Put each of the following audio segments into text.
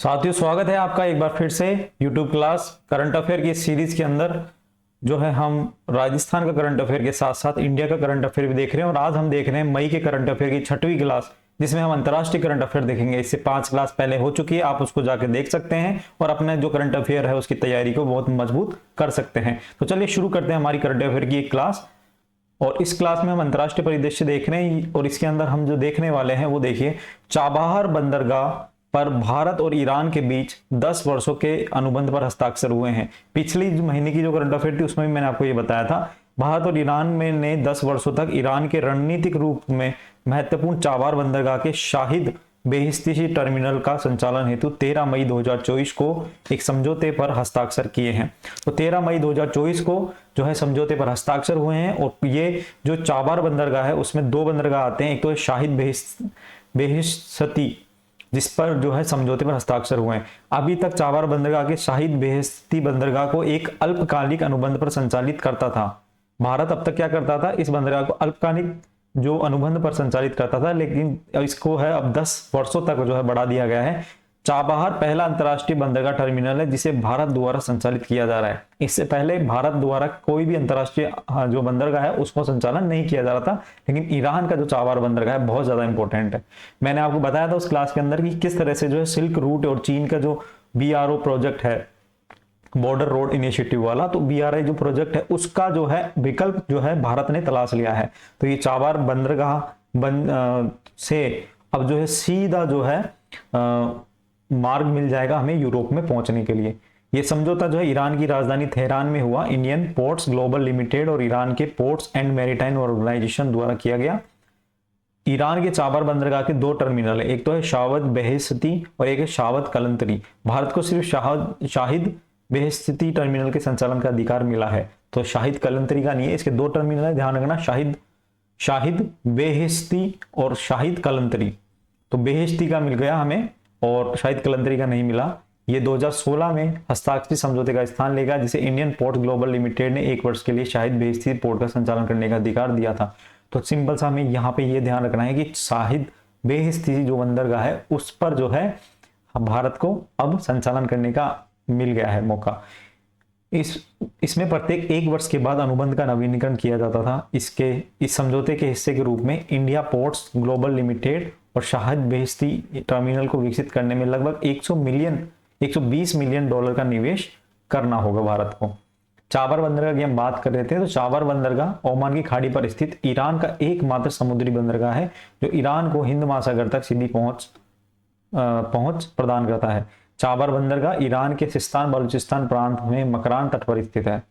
साथियों, स्वागत है आपका एक बार फिर से यूट्यूब क्लास करंट अफेयर की सीरीज के अंदर। जो है हम राजस्थान का करंट अफेयर के साथ साथ इंडिया का करंट अफेयर भी देख रहे हैं और आज हम देख रहे हैं मई के करंट अफेयर की 6वीं क्लास, जिसमें हम अंतर्राष्ट्रीय करंट अफेयर देखेंगे। इससे 5 क्लास पहले हो चुकी है, आप उसको जाके देख सकते हैं और अपने जो करंट अफेयर है उसकी तैयारी को बहुत मजबूत कर सकते हैं। तो चलिए शुरू करते हैं हमारी करंट अफेयर की एक क्लास। और इस क्लास में हम अंतर्राष्ट्रीय परिदृश्य देख रहे हैं और इसके अंदर हम जो देखने वाले हैं वो देखिए, चाबहार बंदरगाह पर भारत और ईरान के बीच 10 वर्षों के अनुबंध पर हस्ताक्षर हुए हैं। पिछली महीने की जो करंट अफेयर थी उसमें भी मैंने आपको ये बताया था, भारत और ईरान में ने 10 वर्षों तक ईरान के रणनीतिक रूप में महत्वपूर्ण चाबहार बंदरगाह के शाहिद बेहिस्ती टर्मिनल का संचालन हेतु 13 मई 2024 को एक समझौते पर हस्ताक्षर किए हैं। तो 13 मई 2024 को जो है समझौते पर हस्ताक्षर हुए हैं। और ये जो चाबहार बंदरगाह है उसमें 2 बंदरगाह आते हैं, एक तो है शाहिद बेहिस्ती जिस पर जो है समझौते पर हस्ताक्षर हुए हैं। अभी तक चाबहार बंदरगाह के शाहिद बेहिस्ती बंदरगाह को एक अल्पकालिक अनुबंध पर संचालित करता था। भारत अब तक क्या करता था, इस बंदरगाह को अल्पकालिक जो अनुबंध पर संचालित करता था, लेकिन इसको है अब 10 वर्षों तक जो है बढ़ा दिया गया है। चाबहार पहला अंतर्राष्ट्रीय बंदरगाह टर्मिनल है जिसे भारत द्वारा संचालित किया जा रहा है। इससे पहले भारत द्वारा कोई भी अंतर्राष्ट्रीय जो बंदरगाह है उसको संचालन नहीं किया जा रहा था, लेकिन ईरान का जो चाबहार बंदरगाह है बहुत ज्यादा इंपॉर्टेंट है। मैंने आपको बताया था उस क्लास के अंदर कि किस तरह से जो है सिल्क रूट और चीन का जो BRO प्रोजेक्ट है, बॉर्डर रोड इनिशिएटिव वाला, तो BRI जो प्रोजेक्ट है उसका जो है विकल्प जो है भारत ने तलाश लिया है। तो ये चाबहार बंदरगाह से अब जो है सीधा जो है मार्ग मिल जाएगा हमें यूरोप में पहुंचने के लिए। ये समझौता जो है ईरान की राजधानी तेहरान में हुआ, इंडियन पोर्ट्स ग्लोबल लिमिटेड और ईरान के पोर्ट्स एंड मैरीटाइम ऑर्गेनाइजेशन द्वारा किया गया। ईरान के चाबहार बंदरगाह के 2 टर्मिनल है, एक तो है शावद बेहिस्ती और एक है शावद कलंतरी। भारत को सिर्फ शाहिद बेहिस्ती टर्मिनल के संचालन का अधिकार मिला है, तो शाहिद कलंतरी का नहीं है। इसके 2 टर्मिनल है, ध्यान रखना, शाहिद बेहिस्ती और शाहिद कलंतरी। तो बेहिस्ती का मिल गया हमें और शाहिद कलंतरी का नहीं मिला। ये 2016 में हस्ताक्षरित समझौते का स्थान लेगा, जिसे इंडियन पोर्ट ग्लोबल लिमिटेड ने 1 वर्ष के लिए शाहिद बेहिस्ती पोर्ट का संचालन करने का अधिकार दिया था। तो सिंपल सा हमें यहाँ पे ये ध्यान रखना है कि शाहिद बेहिस्ती जो बंदरगाह है उस पर जो है भारत को अब संचालन करने का मिल गया है मौका। इसमें प्रत्येक 1 वर्ष के बाद अनुबंध का नवीनीकरण किया जाता था। इस समझौते के हिस्से के रूप में इंडिया पोर्ट्स ग्लोबल लिमिटेड और शाहिद बेहिस्ती टर्मिनल को विकसित करने में लगभग 120 मिलियन डॉलर का निवेश करना होगा भारत को। चाबहार बंदरगाह की हम बात कर रहे थे, तो चाबहार बंदरगाह ओमान की खाड़ी पर स्थित ईरान का एकमात्र समुद्री बंदरगाह है जो ईरान को हिंद महासागर तक सीधी पहुंच प्रदान करता है। चाबहार बंदरगाह ईरान के सिस्तान बलूचिस्तान प्रांत में मकरान तट पर स्थित है।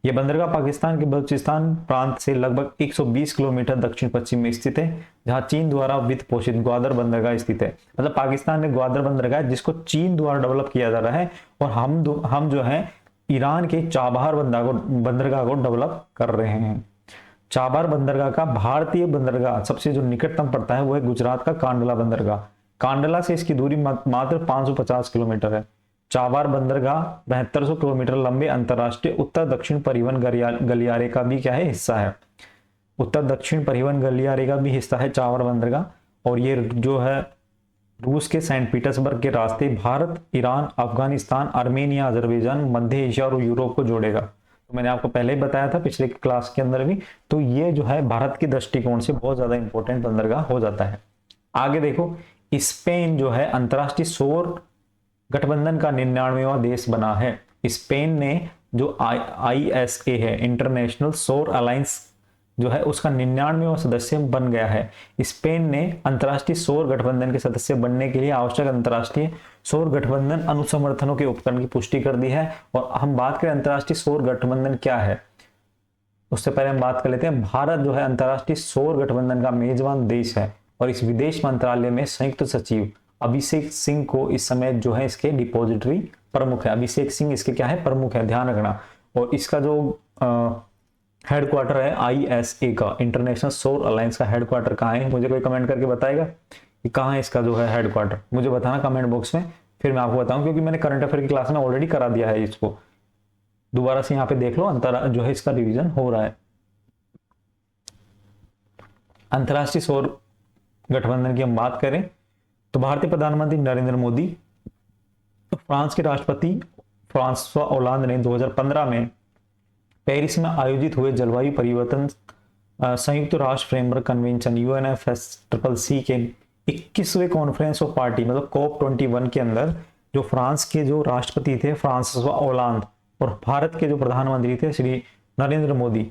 यह बंदरगाह पाकिस्तान के बलूचिस्तान प्रांत से लगभग 120 किलोमीटर दक्षिण पश्चिम में स्थित है, जहां चीन द्वारा वित्त पोषित ग्वादर बंदरगाह स्थित है। मतलब पाकिस्तान में ग्वादर बंदरगाह जिसको चीन द्वारा डेवलप किया जा रहा है और हम जो है ईरान के चाबहार बंदरगाह को डेवलप कर रहे हैं। चाबहार बंदरगाह का भारतीय बंदरगाह सबसे जो निकटतम पड़ता है वो है गुजरात का कांडला बंदरगाह। कांडला से इसकी दूरी मात्र 550 किलोमीटर है। चाबहार बंदरगाह 7200 किलोमीटर लंबे अंतरराष्ट्रीय उत्तर दक्षिण परिवहन गलियारे का भी क्या है, हिस्सा है। उत्तर दक्षिण परिवहन गलियारे का भी हिस्सा है चाबहार बंदरगाह। और ये जो है रूस के सेंट पीटर्सबर्ग के रास्ते Bharat, Iran, Afghanistan, Armenia, Azerbaijan, मध्य एशिया और यूरोप को जोड़ेगा। तो मैंने आपको पहले ही बताया था पिछले क्लास के अंदर भी। तो ये जो है भारत के दृष्टिकोण से बहुत ज्यादा इंपॉर्टेंट बंदरगाह हो जाता है। आगे देखो, स्पेन जो है अंतरराष्ट्रीय सौर गठबंधन का 99वां देश बना है। स्पेन ने जो ISA है, इंटरनेशनल सौर अलायंस जो है उसका 99वां सदस्य बन गया है। स्पेन ने अंतरराष्ट्रीय सौर गठबंधन के सदस्य बनने के लिए आवश्यक अंतरराष्ट्रीय सौर गठबंधन अनुसमर्थनों के उपकरण की पुष्टि कर दी है। और हम बात करें अंतरराष्ट्रीय सौर गठबंधन क्या है, उससे पहले हम बात कर लेते हैं। भारत जो है अंतरराष्ट्रीय सौर गठबंधन का मेजबान देश है और इस विदेश मंत्रालय में संयुक्त सचिव अभिषेक सिंह को इस समय जो है इसके डिपॉजिटरी प्रमुख है। अभिषेक सिंह इसके क्या है, प्रमुख है, ध्यान रखना। और इसका जो हेडक्वार्टर है ISA का, इंटरनेशनल सौर अलायंस का हेडक्वार्टर कहाँ है, मुझे कोई कमेंट करके बताएगा कि कहाँ है इसका जो है हेडक्वार्टर, मुझे बताना कमेंट बॉक्स में, फिर मैं आपको बताऊं, क्योंकि मैंने करंट अफेयर की क्लास में ऑलरेडी करा दिया है इसको। दोबारा से यहाँ पे देख लो, जो है इसका रिवीजन हो रहा है। अंतरराष्ट्रीय सौर गठबंधन की हम बात करें तो भारतीय प्रधानमंत्री नरेंद्र मोदी तो फ्रांस के राष्ट्रपति फ्रांसवा ओलांद ने 2015 में पेरिस में आयोजित हुए जलवायु परिवर्तन संयुक्त राष्ट्र फ्रेमवर्क कन्वेंशन UNFCCC के 21वें कॉन्फ्रेंस ऑफ पार्टी मतलब COP21 के अंदर जो फ्रांस के जो राष्ट्रपति थे फ्रांसवा ओलांद और भारत के जो प्रधानमंत्री थे श्री नरेंद्र मोदी,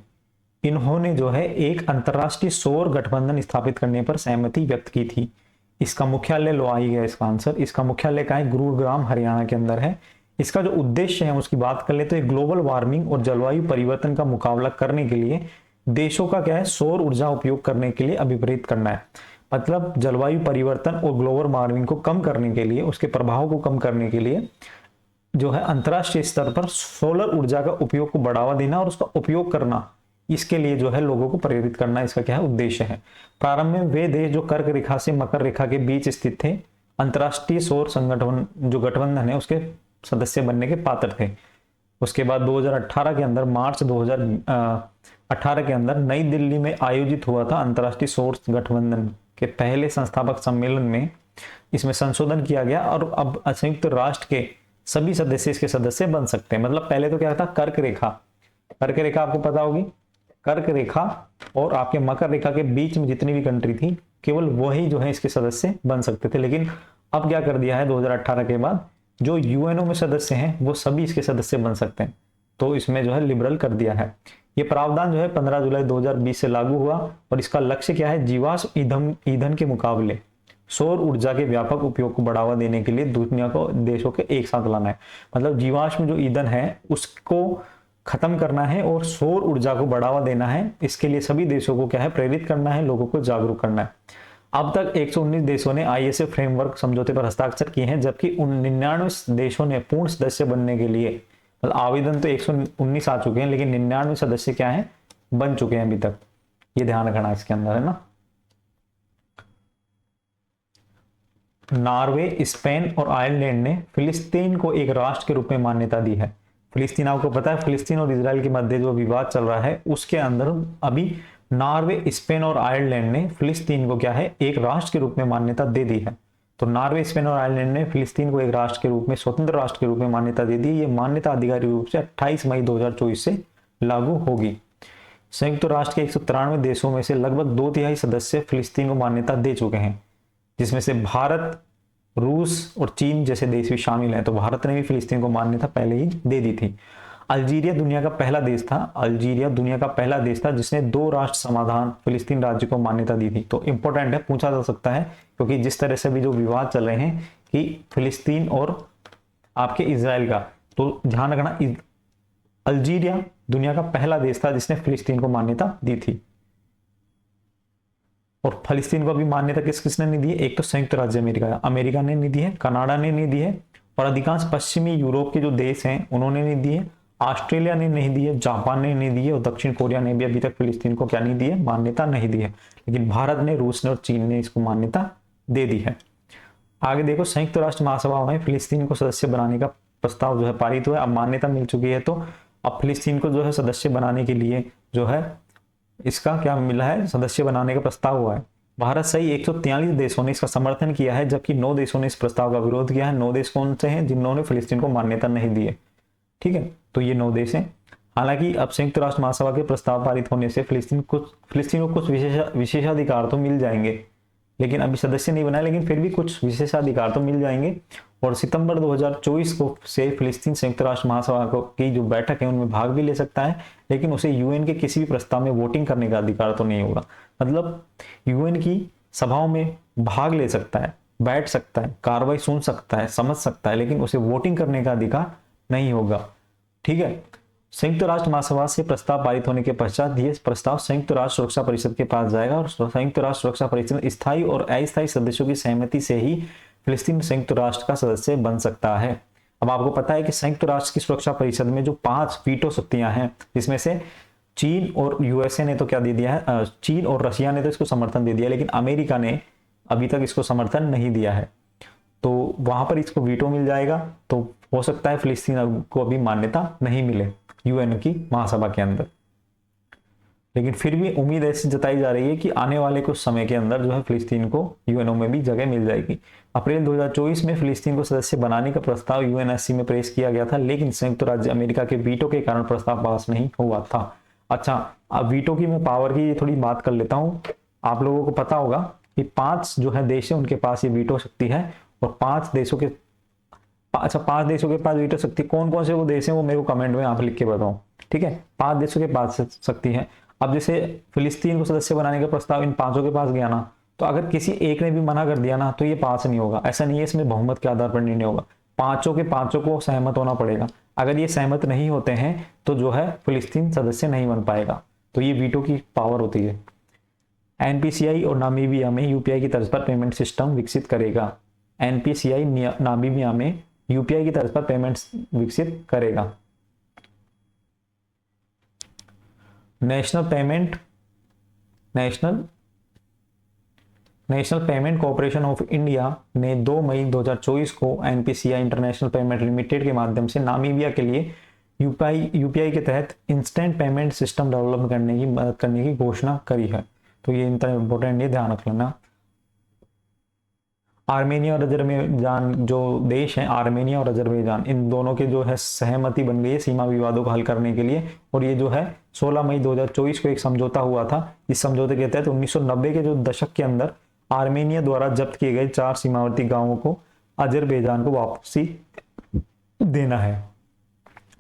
इन्होंने जो है एक अंतरराष्ट्रीय सौर गठबंधन स्थापित करने पर सहमति व्यक्त की थी। इसका मुख्यालय लो आई है इसका आंसर, इसका मुख्यालय कहाँ है? गुरुग्राम हरियाणा के अंदर है। इसका जो उद्देश्य है उसकी बात कर ले तो ग्लोबल वार्मिंग और जलवायु परिवर्तन का मुकाबला करने के लिए देशों का क्या है, सौर ऊर्जा उपयोग करने के लिए अभिप्रेरित करना है। मतलब जलवायु परिवर्तन और ग्लोबल वार्मिंग को कम करने के लिए, उसके प्रभाव को कम करने के लिए जो है अंतरराष्ट्रीय स्तर पर सोलर ऊर्जा का उपयोग को बढ़ावा देना और उसका उपयोग करना, इसके लिए जो है लोगों को प्रेरित करना, इसका क्या है उद्देश्य है। प्रारंभ में वे देश जो कर्क रेखा से मकर रेखा के बीच स्थित थे अंतरराष्ट्रीय सौर संगठन जो गठबंधन है उसके सदस्य बनने के पात्र थे। उसके बाद 2018 के अंदर मार्च 2018 के अंदर नई दिल्ली में आयोजित हुआ था अंतरराष्ट्रीय सौर गठबंधन के पहले संस्थापक सम्मेलन में इसमें संशोधन किया गया और अब संयुक्त राष्ट्र के सभी सदस्य इसके सदस्य बन सकते हैं। मतलब पहले तो क्या था, कर्क रेखा, कर्क रेखा आपको पता होगी, कर्क रेखा और आपके मकर रेखा के बीच में जितनी भी कंट्री थी केवल वही जो है इसके सदस्य बन सकते थे। लेकिन अब क्या कर दिया है 2018 के बाद जो यूएनओ में सदस्य हैं वो सभी इसके सदस्य बन सकते हैं, तो इसमें जो है लिबरल कर दिया है। ये प्रावधान जो है 15 जुलाई 2020 से लागू हुआ और इसका लक्ष्य क्या है, जीवाश्म ईंधन के मुकाबले सौर ऊर्जा के व्यापक उपयोग को बढ़ावा देने के लिए दुनिया को देशों के एक साथ लाना है। मतलब जीवाश्म जो ईंधन है उसको खत्म करना है और सौर ऊर्जा को बढ़ावा देना है। इसके लिए सभी देशों को क्या है, प्रेरित करना है, लोगों को जागरूक करना है। अब तक 119 देशों ने ISA फ्रेमवर्क समझौते पर हस्ताक्षर किए हैं, जबकि 99 देशों ने पूर्ण सदस्य बनने के लिए, मतलब आवेदन तो 119 आ चुके हैं लेकिन 99 सदस्य क्या है, बन चुके हैं अभी तक। ये ध्यान रखना इसके अंदर है ना। नॉर्वे, स्पेन और आयरलैंड ने फिलिस्तीन को एक राष्ट्र के रूप में मान्यता दी है। फिलिस्तीन आपको पता है, फिलिस्तीन और इजराइल के मध्य जो विवाद चल रहा है उसके अंदर अभी नॉर्वे, स्पेन और आयरलैंड ने फिलिस्तीन को क्या है, एक राष्ट्र के रूप में मान्यता दे दी है। तो नॉर्वे, स्पेन और आयरलैंड ने फिलिस्तीन को एक राष्ट्र के रूप में, स्वतंत्र राष्ट्र के रूप में मान्यता दे दी। ये मान्यता आधिकारिक रूप से 28 मई 2024 से लागू होगी। संयुक्त राष्ट्र के 193 देशों में से लगभग 2/3 सदस्य फिलिस्तीन को मान्यता दे चुके हैं, जिसमें से भारत, रूस और चीन जैसे देश भी शामिल हैं। तो भारत ने भी फिलिस्तीन को मान्यता पहले ही दे दी थी। अल्जीरिया दुनिया का पहला देश था, अल्जीरिया दुनिया का पहला देश था जिसने 2 राष्ट्र समाधान फिलिस्तीन राज्य को मान्यता दी थी। तो इंपॉर्टेंट है, पूछा जा सकता है, क्योंकि जिस तरह से भी जो विवाद चल रहे हैं कि फिलिस्तीन और आपके इजराइल का, तो ध्यान रखना अल्जीरिया दुनिया का पहला देश था जिसने फिलिस्तीन को मान्यता दी थी। और फिलिस्तीन को अभी मान्यता किसने नहीं दी है, एक तो संयुक्त राज्य अमेरिका ने नहीं दी है, कनाडा ने नहीं दी है और अधिकांश पश्चिमी यूरोप के जो देश हैं उन्होंने नहीं दी है, ऑस्ट्रेलिया ने नहीं दी है, जापान ने नहीं दी है और दक्षिण कोरिया ने भी अभी तक फिलिस्तीन को क्या नहीं दी है, मान्यता नहीं दी है। लेकिन भारत ने, रूस ने और चीन ने इसको मान्यता दे दी है। आगे देखो, संयुक्त राष्ट्र महासभा में फिलिस्तीन को सदस्य बनाने का प्रस्ताव जो है पारित हुआ है। अब मान्यता मिल चुकी है तो अब फिलिस्तीन को जो है सदस्य बनाने के लिए जो है इसका क्या मिला है, सदस्य बनाने का प्रस्ताव हुआ है। भारत सही 143 देशों ने इसका समर्थन किया है, जबकि 9 देशों ने इस प्रस्ताव का विरोध किया है। 9 देश कौन से हैं, जिन्होंने फिलिस्तीन को मान्यता नहीं दी है। ठीक है, तो ये 9 देश हैं। हालांकि अब संयुक्त राष्ट्र महासभा के प्रस्ताव पारित होने से फिलिस्तीन को कुछ विशेषाधिकार तो मिल जाएंगे, लेकिन अभी सदस्य नहीं बना है, लेकिन फिर भी कुछ विशेषाधिकार तो मिल जाएंगे। और सितंबर 2024 को से फिलिस्तीन संयुक्त राष्ट्र महासभा की जो बैठक है उनमें भाग भी ले सकता है, लेकिन उसे यूएन के किसी भी प्रस्ताव में वोटिंग करने का अधिकार तो नहीं होगा। मतलब यूएन की सभाओं में भाग ले सकता है, बैठ सकता है, कार्रवाई सुन सकता है, समझ सकता है, लेकिन उसे वोटिंग करने का अधिकार नहीं होगा। ठीक है, संयुक्त राष्ट्र महासभा से प्रस्ताव पारित होने के पश्चात यह प्रस्ताव संयुक्त राष्ट्र सुरक्षा परिषद के पास जाएगा और संयुक्त राष्ट्र सुरक्षा परिषद स्थायी और अस्थायी सदस्यों की सहमति से ही फिलिस्तीन संयुक्त राष्ट्र का सदस्य बन सकता है। अब आपको पता है कि संयुक्त राष्ट्र की सुरक्षा परिषद में जो 5 वीटो शक्तियां हैं, जिसमें से चीन और यूएसए ने तो क्या दे दिया है, चीन और रशिया ने तो इसको समर्थन दे दिया, लेकिन अमेरिका ने अभी तक इसको समर्थन नहीं दिया है। तो वहां पर इसको वीटो मिल जाएगा, तो हो सकता है फिलिस्तीन को अभी मान्यता नहीं मिले यूएन की महासभा के अंदर। लेकिन फिर भी उम्मीद ऐसी जताई जा रही है कि आने वाले कुछ समय के अंदर जो है फिलिस्तीन को यूएनओ में भी जगह मिल जाएगी। अप्रैल 2024 में फिलिस्तीन को सदस्य बनाने का प्रस्ताव यूएनएससी में पेश किया गया था, लेकिन संयुक्त राज्य अमेरिका के वीटो के कारण प्रस्ताव पास नहीं हुआ था। अच्छा, अब वीटो की मैं पावर की थोड़ी बात कर लेता हूँ। आप लोगों को पता होगा कि 5 जो है देश है उनके पास ये वीटो शक्ति है, और 5 देशों के पास वीटो शक्ति कौन कौन से वो देश हैं वो मेरे को कमेंट में आप लिख के बताओ, ठीक है। 5 देशों के पास शक्ति है। अब जैसे फिलिस्तीन को सदस्य बनाने का प्रस्ताव इन 5 के पास गया ना, तो अगर किसी एक ने भी मना कर दिया ना तो ये पास नहीं होगा। ऐसा नहीं है इसमें बहुमत के आधार पर निर्णय होगा, 5 के 5 को सहमत होना पड़ेगा। अगर ये सहमत नहीं होते हैं तो जो है फिलिस्तीन सदस्य नहीं बन पाएगा। तो ये वीटो की पावर होती है। एनपीसीआई और नामीबिया में यूपीआई की तर्ज पर पेमेंट सिस्टम विकसित करेगा। एनपीसीआई नामीबिया में यूपीआई की तर्ज पर पेमेंट विकसित करेगा। National payment corporation of India ने 2 मई 2024 को एनपीसीआई इंटरनेशनल पेमेंट लिमिटेड के माध्यम से नामीबिया के लिए यूपीआई के तहत इंस्टेंट पेमेंट सिस्टम डेवलप करने की घोषणा करी है। तो ये इंपॉर्टेंट है, ध्यान रख लेना। आर्मेनिया और अजरबैजान जो देश हैं, आर्मेनिया और अजरबैजान, इन दोनों के जो है सहमति बन गई है सीमा विवादों को हल करने के लिए। और ये जो है 16 मई 2024 को एक समझौता हुआ था। इस समझौते के तहत 1990 के जो दशक के अंदर आर्मेनिया द्वारा जब्त किए गए 4 सीमावर्ती गांवों को अजरबैजान को वापसी देना है।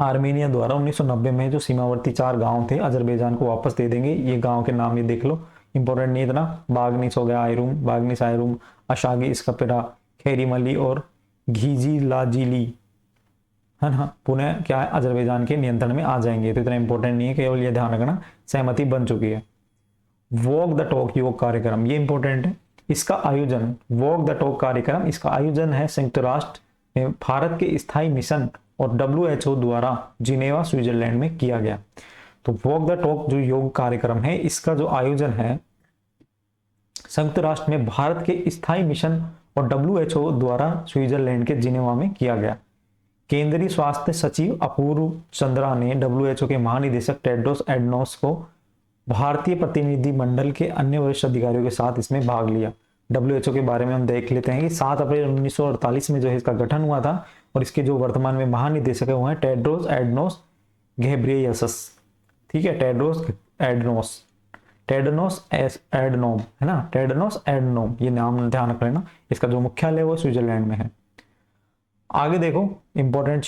आर्मेनिया द्वारा 1990 में जो सीमावर्ती 4 गांव थे अजरबैजान को वापस दे देंगे। ये गांव के नाम ये देख लो, इंपॉर्टेंट नहीं इतना। बागनिस हो गया, बागनिस आयरूम, अशागी स्कपिरा, खेरीमली और घीजी लाजीली, है ना, पुनः क्या है अजरबैजान के नियंत्रण में आ जाएंगे। तो इतना इंपॉर्टेंट नहीं है, केवल ये ध्यान रखना सहमति बन चुकी है। वॉक द टॉक योग कार्यक्रम, ये इंपॉर्टेंट है। इसका आयोजन, वॉक द टॉक कार्यक्रम, इसका आयोजन है संयुक्त राष्ट्र में भारत के स्थायी मिशन और WHO द्वारा जिनेवा स्विट्जरलैंड में किया गया। तो वॉक द टॉक जो योग कार्यक्रम है, इसका जो आयोजन है संयुक्त राष्ट्र में भारत के स्थायी मिशन और WHO द्वारा स्विट्जरलैंड के जिनेवा में किया गया। केंद्रीय स्वास्थ्य सचिव अपूर्व चंद्रा ने WHO के महानिदेशक टेड्रोस एडनोस को भारतीय प्रतिनिधि मंडल के अन्य वरिष्ठ अधिकारियों के साथ इसमें भाग लिया। WHO के बारे में हम देख लेते हैं कि 7 अप्रैल 1948 में जो है इसका गठन हुआ था, और इसके जो वर्तमान में महानिदेशक है वो है टेड्रोस एडनोस घेब्रेयेसस, ठीक है, टेड्रोस एडनोम, है ना, टेड्रोस एडनोम, ये नाम ध्यान रख लेना। इसका जो मुख्यालय है वो स्विट्जरलैंड में है। आगे देखो, इंपॉर्टेंट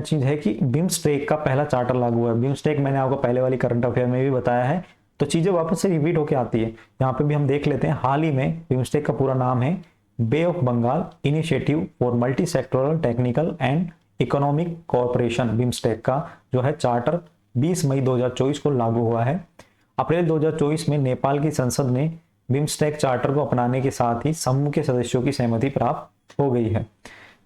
चीज है कि बिम्स्टेक का पहला चार्टर लागू हुआ है। बिम्स्टेक मैंने आपको पहले वाली करंट अफेयर में भी बताया है, तो चीजें वापस से रिपीट होकर आती है। यहाँ पे भी हम देख लेते हैं। हाल ही में बिम्स्टेक का पूरा नाम है Bay of Bengal initiative for multi sectoral technical and economic corporation. BIMSTEC का जो है चार्टर 20 मई 2024 को लागू हुआ है। अप्रैल 2024 में नेपाल की संसद ने बिम्स्टेक चार्टर को अपनाने के साथ ही समूह के सदस्यों की सहमति प्राप्त हो गई है।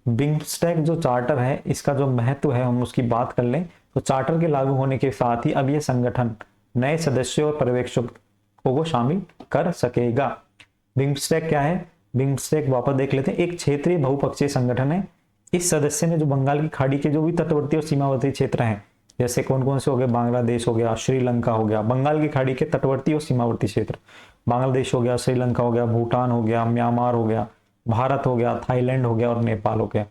बिम्स्टेक जो चार्टर है, इसका जो महत्व है हम उसकी बात कर लें तो चार्टर के लागू होने के साथ ही अब यह संगठन नए सदस्यों और पर्यवेक्षकों को शामिल कर सकेगा। बिम्स्टेक क्या है? बिम्स्टेक वापस देख लेते हैं। एक क्षेत्रीय बहुपक्षीय संगठन है। इस सदस्य में जो बंगाल की खाड़ी के जो भी तटवर्ती और सीमावर्ती क्षेत्र हैं, जैसे कौन कौन से हो गए, बांग्लादेश हो गया, श्रीलंका हो गया, बंगाल की खाड़ी के तटवर्ती और सीमावर्ती क्षेत्र, बांग्लादेश हो गया, श्रीलंका हो गया, भूटान हो गया, म्यांमार हो गया, भारत हो गया, थाईलैंड हो गया और नेपाल हो गया।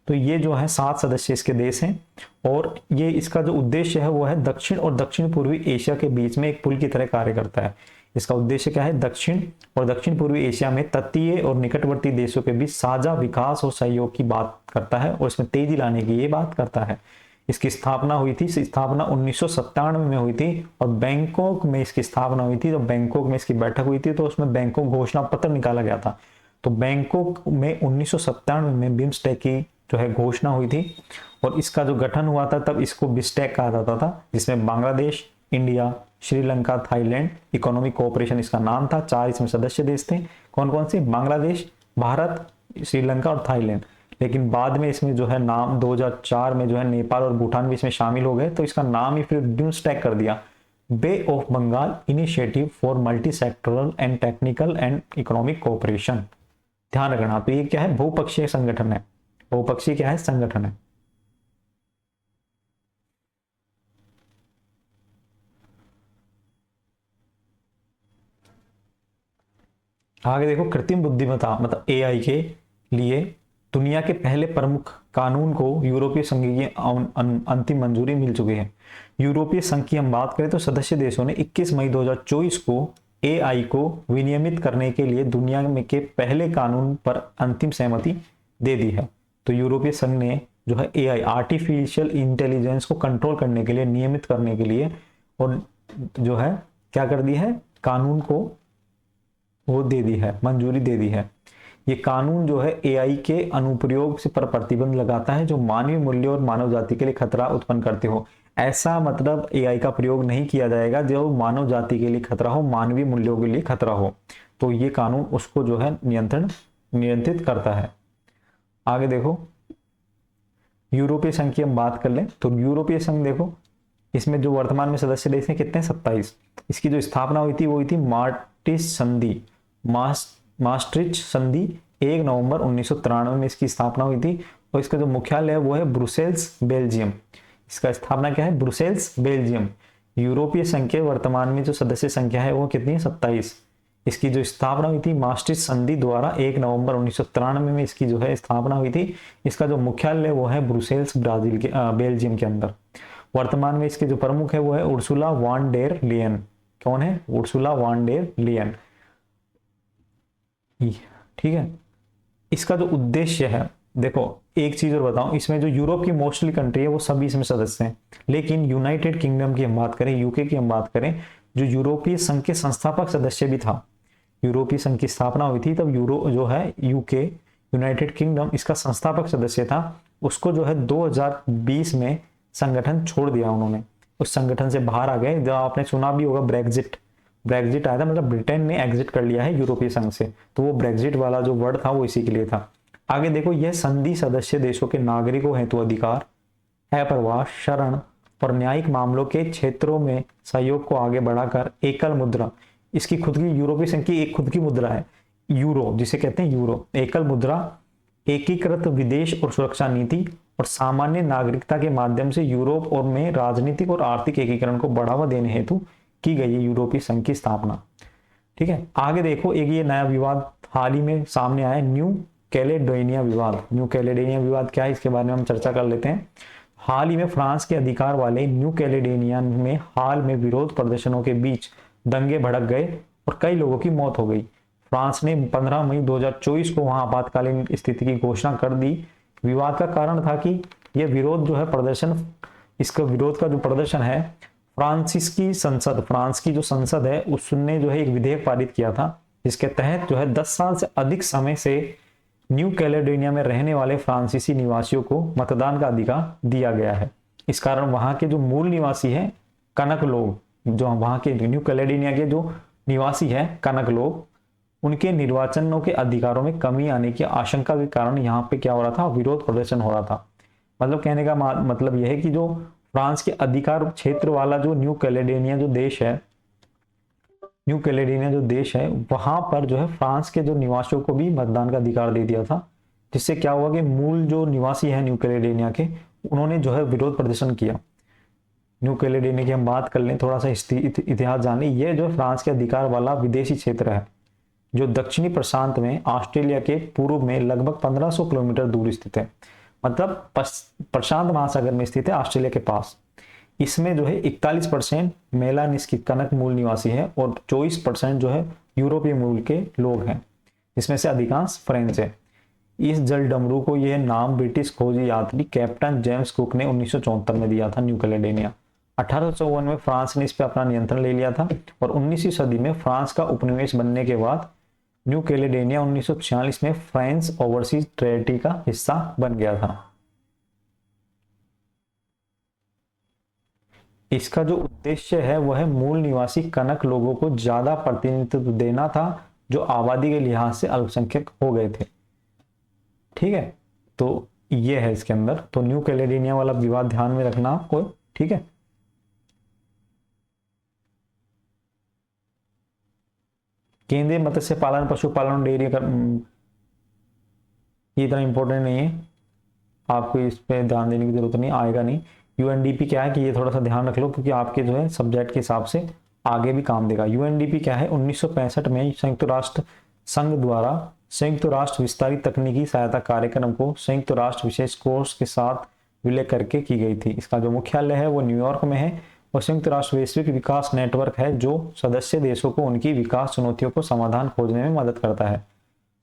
तो ये जो है 7 सदस्य इसके देश हैं, और ये इसका जो उद्देश्य है वो है दक्षिण और दक्षिण पूर्वी एशिया के बीच में एक पुल की तरह कार्य करता है। इसका उद्देश्य क्या है? दक्षिण और दक्षिण पूर्वी एशिया में तटीय और निकटवर्ती देशों के बीच साझा विकास और सहयोग की बात करता है, और इसमें तेजी लाने की ये बात करता है। इसकी स्थापना हुई थी, स्थापना 1997 में हुई थी, और बैंकॉक में इसकी स्थापना हुई थी। तो बैंकॉक में इसकी बैठक हुई थी, तो उसमें बैंकॉक घोषणा पत्र निकाला गया था। तो बैंकॉक में 1997 में बिम्स्टेक की जो है घोषणा हुई थी, और इसका जो गठन हुआ था तब इसको बिस्टेक कहा जाता था, जिसमें Bangladesh, India, Sri Lanka, Thailand economic cooperation इसका नाम था। 4 इसमें सदस्य देश थे। कौन कौन से? बांग्लादेश, भारत, श्रीलंका और थाईलैंड। लेकिन बाद में इसमें जो है नाम 2004 में जो है नेपाल और भूटान भी इसमें शामिल हो गए, तो इसका नाम ही फिर बिम्स्टेक कर दिया, Bay of Bengal initiative for multi sectoral and technical and economic cooperation. ध्यान रखना। तो ये क्या है? बहुपक्षीय संगठन है। बहुपक्षीय क्या है? संगठन है। आगे देखो, कृत्रिम बुद्धिमत्ता मतलब एआई के लिए दुनिया के पहले प्रमुख कानून को यूरोपीय संघ की अंतिम मंजूरी मिल चुकी है। यूरोपीय संघ की हम बात करें तो सदस्य देशों ने 21 मई 2024 को एआई को विनियमित करने के लिए दुनिया में के पहले कानून पर अंतिम सहमति दे दी है। तो यूरोपीय संघ ने जो है एआई आर्टिफिशियल इंटेलिजेंस को कंट्रोल करने के लिए, नियमित करने के लिए, और जो है क्या कर दी है, कानून को वो दे दी है, मंजूरी दे दी है। ये कानून जो है एआई के अनुप्रयोग से पर प्रतिबंध लगाता है जो मानवीय मूल्य और मानव जाति के लिए खतरा उत्पन्न करते हो। ऐसा मतलब एआई का प्रयोग नहीं किया जाएगा जो मानव जाति के लिए खतरा हो, मानवीय मूल्यों के लिए खतरा हो। तो ये कानून उसको जो है नियंत्रित करता है। आगे देखो, यूरोपीय संघ की हम बात कर लें तो यूरोपीय संघ देखो, इसमें जो वर्तमान में सदस्य देश हैं कितने, 27। इसकी जो स्थापना हुई थी वो हुई थी मास्ट्रिच संधि 1 नवंबर 1993 में इसकी स्थापना हुई थी। और इसका जो मुख्यालय है वो है ब्रुसेल्स, बेल्जियम। इसका स्थापना क्या है, ब्रुसेल्स, बेल्जियम। यूरोपीय संघ के वर्तमान में जो सदस्य संख्या है वो कितनी है, 27। इसकी जो स्थापना हुई थी मास्ट्रिच संधि द्वारा 1 नवंबर 1993 में इसकी जो है स्थापना हुई थी। इसका जो मुख्यालय वो है ब्रुसेल्स, ब्राजील के बेल्जियम के अंदर। वर्तमान में इसके जो प्रमुख है वो है उर्सुला वॉन डेर लियन। कौन है, उर्सुला वॉन डेर लियन। ठीक है, इसका जो उद्देश्य है, देखो एक चीज और बताऊं, इसमें जो यूरोप की मोस्टली कंट्री है वो सभी इसमें सदस्य हैं। लेकिन यूनाइटेड किंगडम की हम बात करें, यूके की हम बात करें, जो यूरोपीय संघ के संस्थापक सदस्य भी था, यूरोपीय संघ की स्थापना हुई थी तब यूरो जो है यूके, यूनाइटेड किंगडम, इसका संस्थापक सदस्य था। उसको जो है 2020 में संगठन छोड़ दिया उन्होंने, उस संगठन से बाहर आ गए। जो आपने सुना भी होगा ब्रेग्जिट, ब्रेग्जिट आया था, मतलब ब्रिटेन ने एग्जिट कर लिया है यूरोपीय संघ से। तो वो ब्रेग्जिट वाला जो वर्ड था वो इसी के लिए था। आगे देखो, यह संधि सदस्य देशों के नागरिकों हेतु अधिकार, अप्रवास, शरण और न्यायिक मामलों के क्षेत्रों में सहयोग को आगे बढ़ाकर एकल मुद्रा, इसकी खुद की, यूरोपीय संघ की एक खुद की मुद्रा है यूरो, जिसे कहते हैं यूरो, एकल मुद्रा, एकीकृत विदेश और सुरक्षा नीति और सामान्य नागरिकता के माध्यम से यूरोप और में राजनीतिक और आर्थिक एकीकरण को बढ़ावा देने हेतु की गई है यूरोपीय संघ की स्थापना। ठीक है, आगे देखो, एक ये नया विवाद हाल ही में सामने आया, न्यू कैलेडोनिया विवाद। न्यू कैलेडोनिया विवाद क्या है, इसके बारे में हम चर्चा कर लेते हैं। हाल ही में फ्रांस के अधिकार वाले न्यू कैलेडोनिया में हाल में विरोध प्रदर्शनों के बीच दंगे भड़क गए और कई लोगों की मौत हो गई। फ्रांस ने 15 मई 2024 को वहां आपातकालीन स्थिति की घोषणा कर दी। विवाद का कारण था कि यह विरोध जो है प्रदर्शन, इसका विरोध का जो प्रदर्शन है, फ्रांस की जो संसद है उसने जो है एक विधेयक पारित किया था जिसके तहत जो है 10 साल से अधिक समय से न्यू कैलेडोनिया में रहने वाले फ्रांसीसी निवासियों को मतदान का अधिकार दिया गया है। इस कारण वहां के जो मूल निवासी हैं कनक लोग, जो वहां के न्यू कैलेडोनिया के जो निवासी हैं कनक लोग, उनके निर्वाचनों के अधिकारों में कमी आने की आशंका के कारण यहाँ पे क्या हो रहा था, विरोध प्रदर्शन हो रहा था। मतलब कहने का मतलब यह है कि जो फ्रांस के अधिकार क्षेत्र वाला जो न्यू कैलेडोनिया जो देश है, वहां पर जो है फ्रांस के जो निवासियों को भी मतदान का अधिकार दे दिया था, जिससे क्या हुआ कि मूल जो निवासी है न्यू कैलेडोनिया के, उन्होंने जो है विरोध प्रदर्शन किया। न्यू कैलेडोनिया की हम बात कर लें, थोड़ा सा इतिहास जान लें। यह जो फ्रांस के अधिकार वाला विदेशी क्षेत्र है जो दक्षिणी प्रशांत में ऑस्ट्रेलिया के पूर्व में लगभग 1500 किलोमीटर दूर स्थित है, मतलब प्रशांत महासागर में स्थित है, ऑस्ट्रेलिया के पास। इसमें जो है 41% मेलानिस्की कनक मूल निवासी है और 24% जो है यूरोपीय मूल के लोग हैं, इसमें से अधिकांश फ्रेंच है। इस जल डमरू को यह नाम ब्रिटिश खोजी यात्री कैप्टन जेम्स कुक ने 1974 में दिया था, न्यू कैलेडोनिया। 1854 में फ्रांस ने इस पर अपना नियंत्रण ले लिया था और 19वीं सदी में फ्रांस का उपनिवेश बनने के बाद न्यू कैलेडोनिया 1946 में फ्रेंच ओवरसीज टेरिटरी का हिस्सा बन गया था। इसका जो उद्देश्य है वह है मूल निवासी कनक लोगों को ज्यादा प्रतिनिधित्व देना था जो आबादी के लिहाज से अल्पसंख्यक हो गए थे। ठीक है, तो ये है इसके अंदर। तो न्यू कैलेडोनिया वाला विवाद ध्यान में रखना आपको। ठीक है, केंद्रीय मत्स्य पालन, पशुपालन, डेयरी कर, ये इतना इंपॉर्टेंट नहीं है, आपको इस पे ध्यान देने की जरूरत नहीं, आएगा नहीं। यूएनडीपी क्या है कि ये थोड़ा सा ध्यान रख लो क्योंकि आपके जो है सब्जेक्ट के हिसाब से आगे भी काम देगा। यूएनडीपी क्या है, 1965 में संयुक्त राष्ट्र संघ द्वारा संयुक्त राष्ट्र विस्तारित तकनीकी सहायता कार्यक्रम को संयुक्त राष्ट्र विशेष कोष के साथ विलय करके की गई थी। इसका जो मुख्यालय है वो न्यूयॉर्क में है और संयुक्त राष्ट्र वैश्विक विकास नेटवर्क है जो सदस्य देशों को उनकी विकास चुनौतियों को समाधान खोजने में मदद करता है।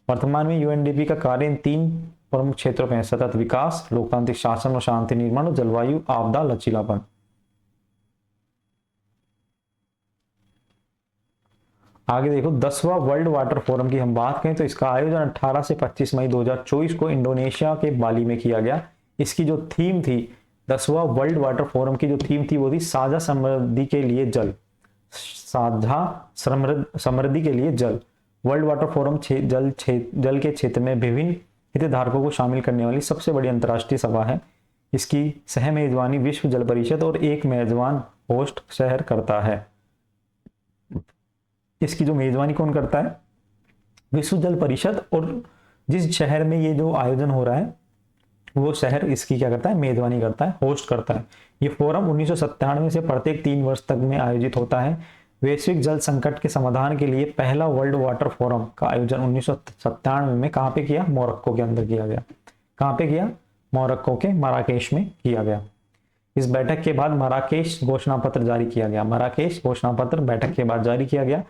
वर्तमान में यूएनडीपी का कार्य इन 3 प्रमुख क्षेत्रों में है: सतत विकास, लोकतांत्रिक शासन और शांति निर्माण और जलवायु आपदा लचीलापन। आगे देखो 10वां वर्ल्ड वाटर फोरम की हम बात करें तो इसका आयोजन 18 से 25 मई 2024 को इंडोनेशिया के बाली में किया गया। इसकी जो थीम थी 10वां वर्ल्ड वाटर फोरम की जो थीम थी वो थी साझा समृद्धि के लिए जल। साझा समृद्धि के लिए जल। वर्ल्ड वाटर फोरम जल के क्षेत्र में विभिन्न हितधारकों को शामिल करने वाली सबसे बड़ी अंतर्राष्ट्रीय सभा है। इसकी सह मेजबानी विश्व जल परिषद और एक मेजबान होस्ट शहर करता है। इसकी जो मेजबानी कौन करता है? विश्व जल परिषद, और जिस शहर में ये जो आयोजन हो रहा है वो शहर इसकी क्या करता है? मेजबानी करता है, होस्ट करता है। ये फोरम 1997 से प्रत्येक 3 वर्ष तक में आयोजित होता है। वैश्विक जल संकट के समाधान के लिए पहला वर्ल्ड वाटर फोरम का आयोजन 1997 में कहाँ पे किया? मोरक्को के अंदर किया गया। कहाँ पे किया? मोरक्को के मराकेश में किया गया। इस बैठक के बाद मराकेश घोषणा पत्र जारी किया गया। मराकेश घोषणा पत्र बैठक के बाद जारी किया गया।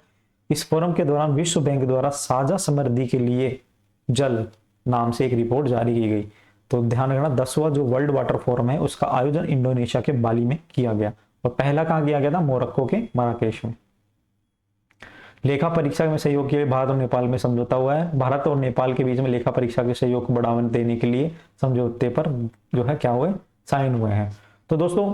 इस फोरम के दौरान विश्व बैंक द्वारा साझा समृद्धि के लिए जल नाम से एक रिपोर्ट जारी की गई। तो ध्यान रखना 10वां जो वर्ल्ड वाटर फोरम है उसका आयोजन इंडोनेशिया के बाली में किया गया और पहला कहाँ किया गया था? मोरक्को के मराकेश में। लेखा परीक्षा में सहयोग के लिए भारत और नेपाल में समझौता हुआ है। भारत और नेपाल के बीच में लेखा परीक्षा के सहयोग को बढ़ावा देने के लिए समझौते पर जो है क्या हुए? साइन हुए हैं। तो दोस्तों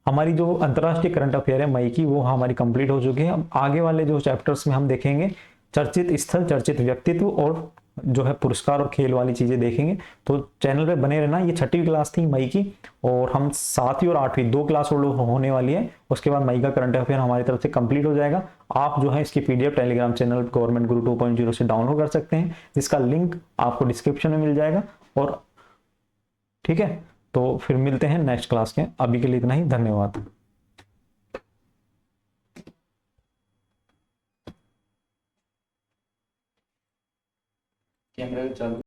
हमारी जो अंतर्राष्ट्रीय करंट अफेयर है मई की वो हमारी कंप्लीट हो चुकी है। अब आगे वाले जो चैप्टर्स में हम देखेंगे चर्चित स्थल, चर्चित व्यक्तित्व और जो है पुरस्कार और खेल वाली चीजें देखेंगे। तो चैनल पे बने रहना। ये 6वीं क्लास थी मई की और हम 7वीं और 8वीं 2 क्लास और होने वाली है। उसके बाद मई का करंट अफेयर हमारी तरफ से कंप्लीट हो जाएगा। आप जो है इसकी पीडीएफ टेलीग्राम चैनल गवर्नमेंट गुरु 2.0 से डाउनलोड कर सकते हैं, जिसका लिंक आपको डिस्क्रिप्शन में मिल जाएगा। और ठीक है, तो फिर मिलते हैं नेक्स्ट क्लास के। अभी के लिए इतना ही, धन्यवाद। कैमरा चालू।